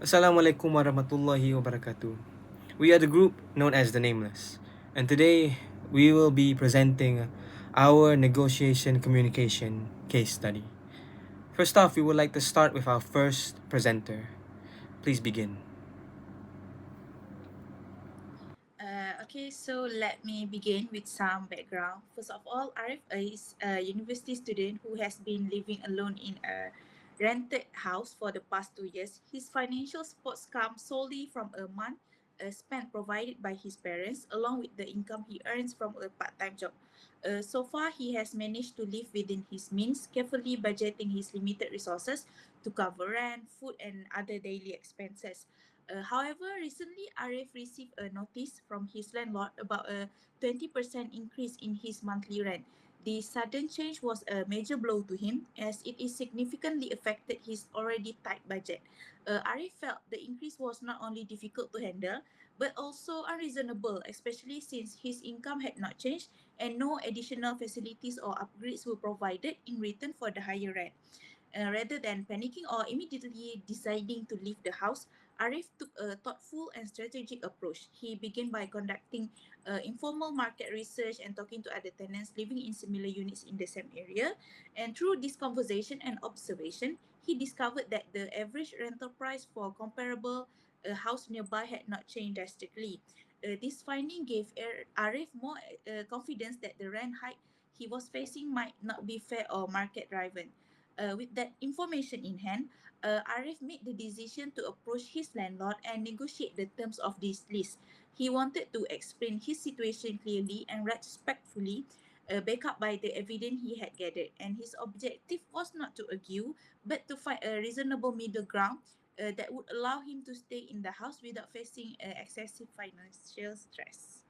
Assalamualaikum warahmatullahi wabarakatuh. We are the group known as the Nameless, and today we will be presenting our negotiation communication case study. First off, we would like to start with our first presenter. Please begin. Okay, so let me begin with some background. First of all, Arif is a university student who has been living alone in a rented house for the past 2 years. His financial supports come solely from a month spent provided by his parents, along with the income he earns from a part-time job. So far, he has managed to live within his means, carefully budgeting his limited resources to cover rent, food, and other daily expenses. However, recently Arif received a notice from his landlord about a 20% increase in his monthly rent. The sudden change was a major blow to him as it is significantly affected his already tight budget. Arif felt the increase was not only difficult to handle but also unreasonable, especially since his income had not changed and no additional facilities or upgrades were provided in return for the higher rent. Rather than panicking or immediately deciding to leave the house, Arif took a thoughtful and strategic approach. He began by conducting informal market research and talking to other tenants living in similar units in the same area. And through this conversation and observation, he discovered that the average rental price for comparable house nearby had not changed drastically. This finding gave Arif more confidence that the rent hike he was facing might not be fair or market driven. With that information in hand, Arif made the decision to approach his landlord and negotiate the terms of this lease. He wanted to explain his situation clearly and respectfully, backed up by the evidence he had gathered. And his objective was not to argue, but to find a reasonable middle ground that would allow him to stay in the house without facing excessive financial stress.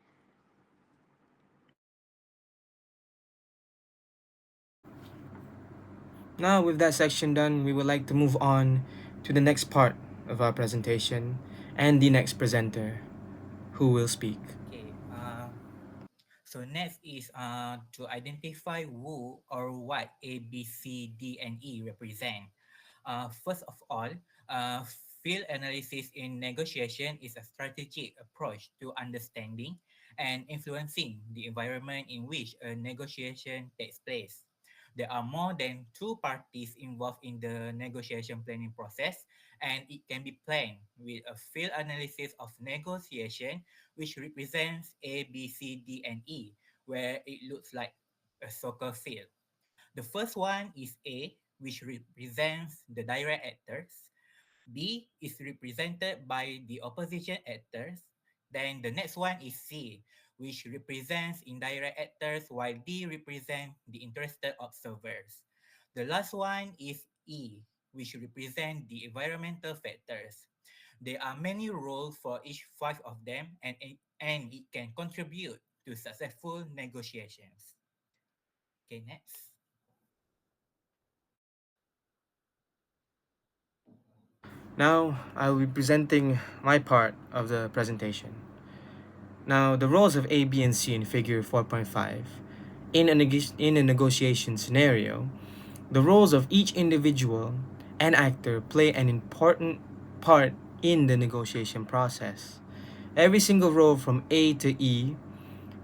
Now, with that section done, we would like to move on to the next part of our presentation and the next presenter who will speak. Okay. So next is to identify who or what A, B, C, D, and E represent. First of all, uh, field analysis in negotiation is a strategic approach to understanding and influencing the environment in which a negotiation takes place. There are more than two parties involved in the negotiation planning process, and it can be planned with a field analysis of negotiation, which represents A, B, C, D, and E, where it looks like a soccer field. The first one is A, which represents the direct actors. B is represented by the opposition actors. Then the next one is C, which represents indirect actors, while D represents the interested observers. The last one is E, which represents the environmental factors. There are many roles for each five of them, and it can contribute to successful negotiations. Okay, next. Now, I will be presenting my part of the presentation. Now, the roles of A, B, and C in figure 4.5. In a negotiation scenario, the roles of each individual and actor play an important part in the negotiation process. Every single role from A to E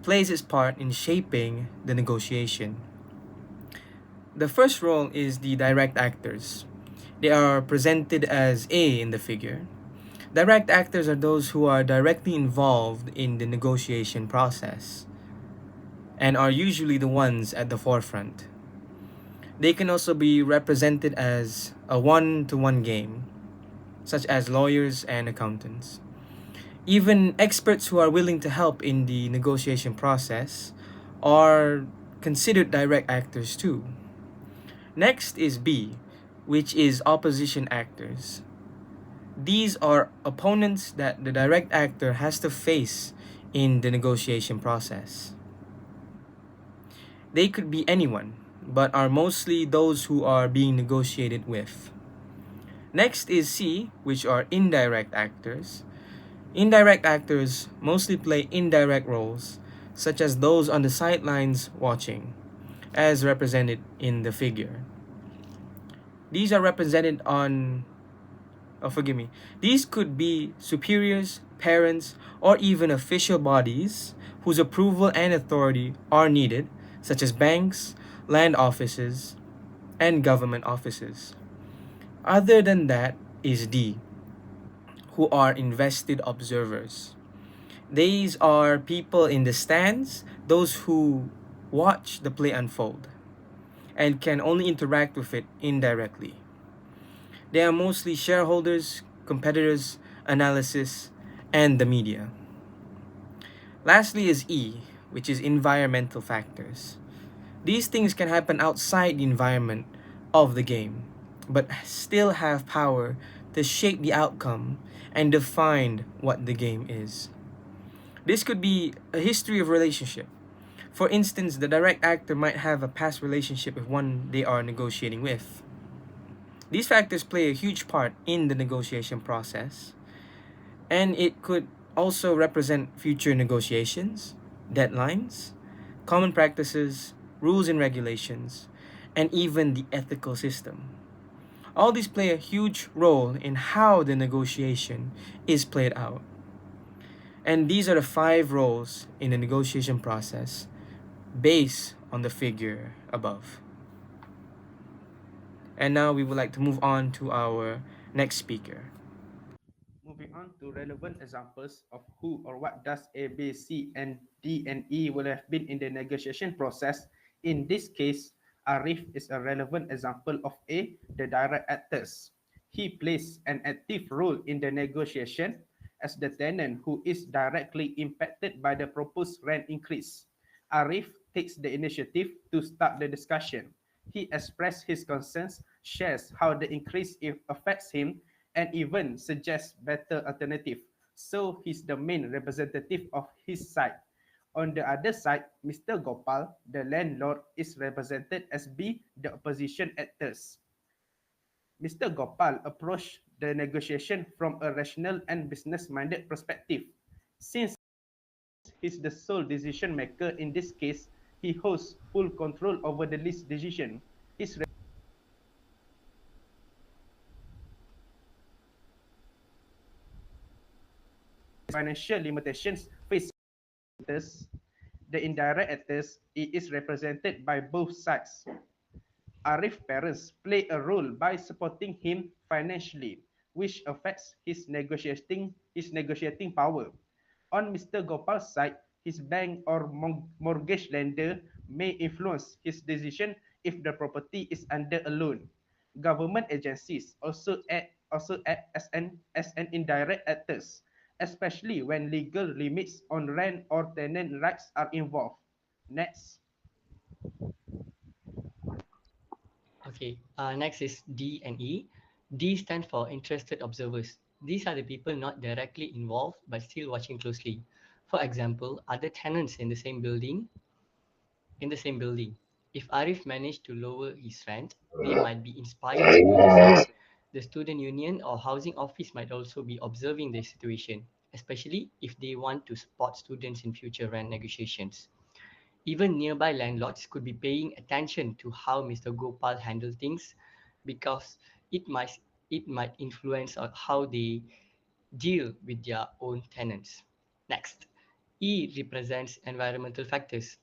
plays its part in shaping the negotiation. The first role is the direct actors. They are presented as A in the figure. Direct actors are those who are directly involved in the negotiation process and are usually the ones at the forefront. They can also be represented as a one-to-one game, such as lawyers and accountants. Even experts who are willing to help in the negotiation process are considered direct actors too. Next is B, which is opposition actors. These are opponents that the direct actor has to face in the negotiation process. They could be anyone, but are mostly those who are being negotiated with. Next is C, which are indirect actors. Indirect actors mostly play indirect roles, such as those on the sidelines watching, as represented in the figure. These are represented on forgive me, these could be superiors, parents, or even official bodies whose approval and authority are needed, such as banks, land offices, and government offices. Other than that is D, who are invested observers. These are people in the stands, those who watch the play unfold and can only interact with it indirectly. They are mostly shareholders, competitors, analysis, and the media. Lastly is E, which is environmental factors. These things can happen outside the environment of the game, but still have power to shape the outcome and define what the game is. This could be a history of relationship. For instance, the direct actor might have a past relationship with one they are negotiating with. These factors play a huge part in the negotiation process, and it could also represent future negotiations, deadlines, common practices, rules and regulations, and even the ethical system. All these play a huge role in how the negotiation is played out. And these are the 5 roles in the negotiation process based on the figure above. And now we would like to move on to our next speaker. Moving on to relevant examples of who or what does A, B, C, and D and E will have been in the negotiation process. In this case, Arif is a relevant example of A, the direct actors. He plays an active role in the negotiation as the tenant who is directly impacted by the proposed rent increase. Arif takes the initiative to start the discussion. He expresses his concerns, shares how the increase affects him, and even suggests better alternative. So he's the main representative of his side. On the other side, Mr. Gopal, the landlord, is represented as B, the opposition actors. Mr. Gopal approached the negotiation from a rational and business-minded perspective. Since he's the sole decision maker in this case, he holds full control over the lease decision. His financial limitations face the indirect actors, it is represented by both sides. Arif's parents play a role by supporting him financially, which affects his negotiating power. On Mr. Gopal's side, his bank or mortgage lender may influence his decision if the property is under a loan. Government agencies also act as an indirect actors, especially when legal limits on rent or tenant rights are involved. Next. Okay, next is D and E. D stand for interested observers. These are the people not directly involved but still watching closely. For example, other tenants in the same building. If Arif managed to lower his rent, they might be inspired to do the same. The student union or housing office might also be observing the situation, especially if they want to support students in future rent negotiations. Even nearby landlords could be paying attention to how Mr. Gopal handled things because it might it might influence on how they deal with their own tenants. Next, E represents environmental factors,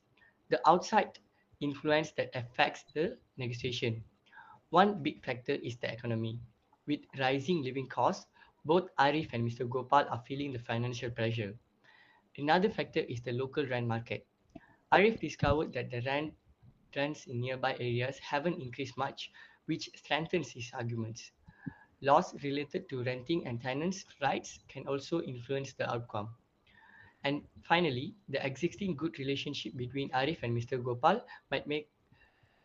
the outside influence that affects the negotiation. One big factor is the economy. With rising living costs, both Arif and Mr. Gopal are feeling the financial pressure. Another factor is the local rent market. Arif discovered that the rents in nearby areas haven't increased much, which strengthens his arguments. Laws related to renting and tenants' rights can also influence the outcome. And finally, the existing good relationship between Arif and Mr. Gopal might make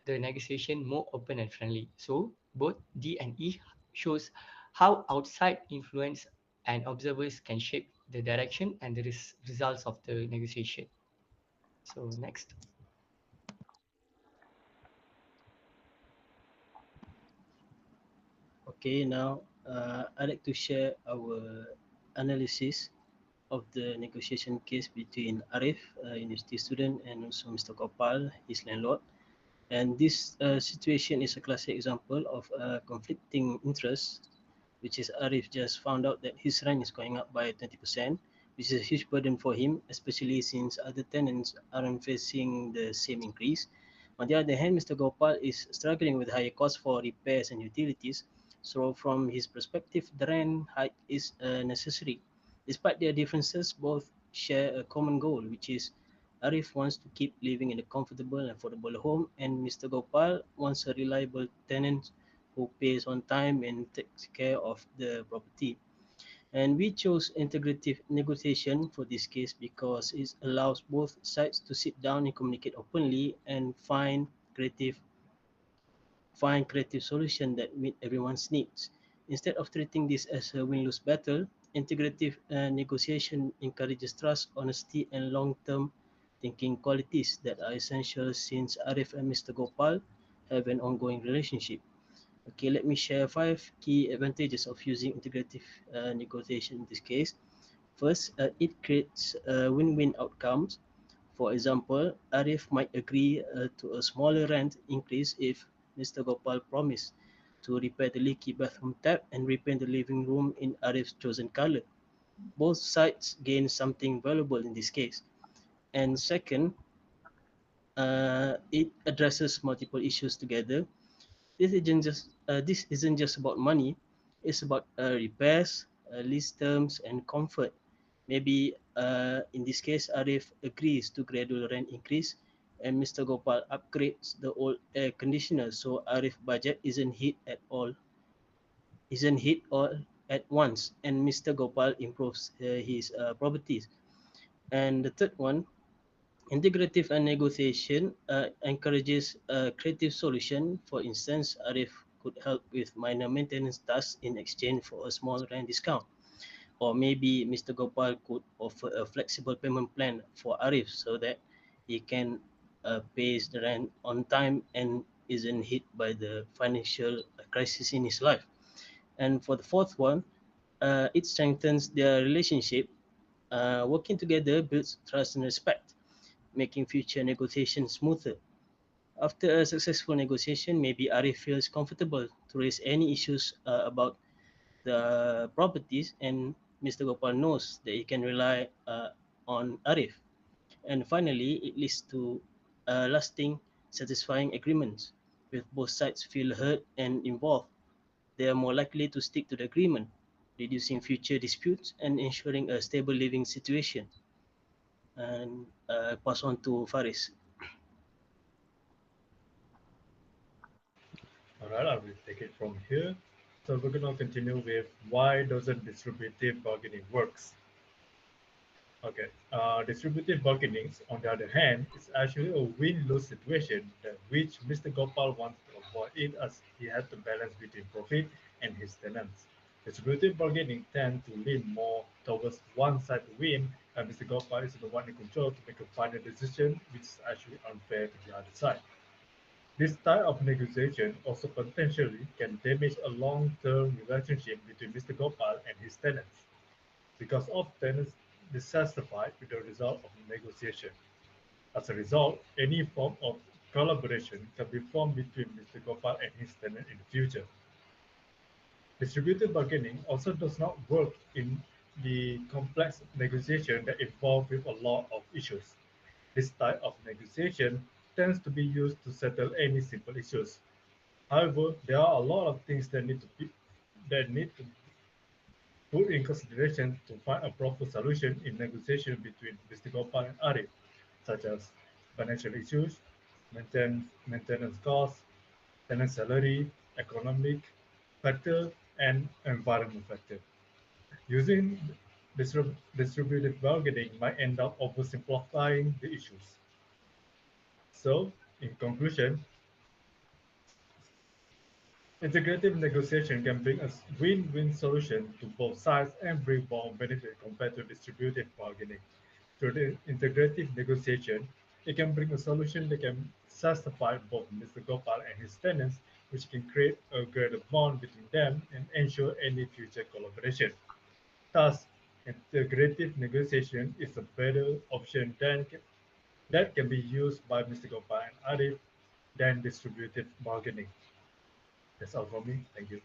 the negotiation more open and friendly. So, both D and E shows how outside influence and observers can shape the direction and the results of the negotiation. So, next. Okay, now I'd like to share our analysis of the negotiation case between Arif, a university student, and also Mr. Gopal, his landlord. And this situation is a classic example of conflicting interests which is Arif just found out that his rent is going up by 20%, which is a huge burden for him, especially since other tenants aren't facing the same increase. On the other hand, Mr. Gopal is struggling with higher costs for repairs and utilities. So, from his perspective, the rent hike is necessary. Despite their differences, both share a common goal, which is Arif wants to keep living in a comfortable and affordable home, and Mr. Gopal wants a reliable tenant who pays on time and takes care of the property. And we chose integrative negotiation for this case because it allows both sides to sit down and communicate openly and find creative solution that meet everyone's needs. Instead of treating this as a win-lose battle, integrative negotiation encourages trust, honesty, and long-term thinking qualities that are essential since Arif and Mr. Gopal have an ongoing relationship. Okay, let me share 5 key advantages of using integrative negotiation in this case. First, it creates win-win outcomes. For example, Arif might agree to a smaller rent increase if Mr. Gopal promised to repair the leaky bathroom tap and repaint the living room in Arif's chosen color. Both sides gain something valuable in this case. And second, it addresses multiple issues together. This isn't just about money. It's about repairs, lease terms, and comfort. Maybe in this case, Arif agrees to gradual rent increase, and Mr. Gopal upgrades the old air conditioner so Arif budget isn't hit all at once, and Mr. Gopal improves his properties. And the third one, integrative and negotiation encourages a creative solution. For instance, Arif could help with minor maintenance tasks in exchange for a small rent discount. Or maybe Mr. Gopal could offer a flexible payment plan for Arif so that he can pay the rent on time and isn't hit by the financial crisis in his life. And for the fourth one, it strengthens their relationship. Working together builds trust and respect, making future negotiations smoother. After a successful negotiation, maybe Arif feels comfortable to raise any issues about the properties, and Mr. Gopal knows that he can rely on Arif. And finally, it leads to lasting, satisfying agreements. With both sides feel heard and involved, they are more likely to stick to the agreement, reducing future disputes and ensuring a stable living situation. And pass on to Faris. All right, I will take it from here. So we're going to continue with why doesn't distributive bargaining works. Okay, distributive bargaining, on the other hand, is actually a win-lose situation that which Mr. Gopal wants to avoid it as he has to balance between profit and his tenants. Distributive bargaining tend to lean more towards one side to win, and Mr. Gopal is the one in control to make a final decision, which is actually unfair to the other side. This type of negotiation also potentially can damage a long-term relationship between Mr. Gopal and his tenants, because of tenants dissatisfied with the result of the negotiation. As a result, any form of collaboration can be formed between Mr. Gopal and his tenant in the future. Distributed bargaining also does not work in the complex negotiation that involve with a lot of issues. This type of negotiation tends to be used to settle any simple issues. However, there are a lot of things that need to put in consideration to find a proper solution in negotiation between Mr. Gopal and Arif, such as financial issues, maintenance costs, tenant salary, economic factor, and environment factor. Using distributed bargaining might end up oversimplifying the issues. So, in conclusion, integrative negotiation can bring a win-win solution to both sides and bring more benefit compared to distributive bargaining. Through the integrative negotiation, it can bring a solution that can satisfy both Mr. Gopal and his tenants, which can create a greater bond between them and ensure any future collaboration. Thus, integrative negotiation is a better option that can be used by Mr. Gopal and Arif than distributive bargaining. That's all from me. Thank you.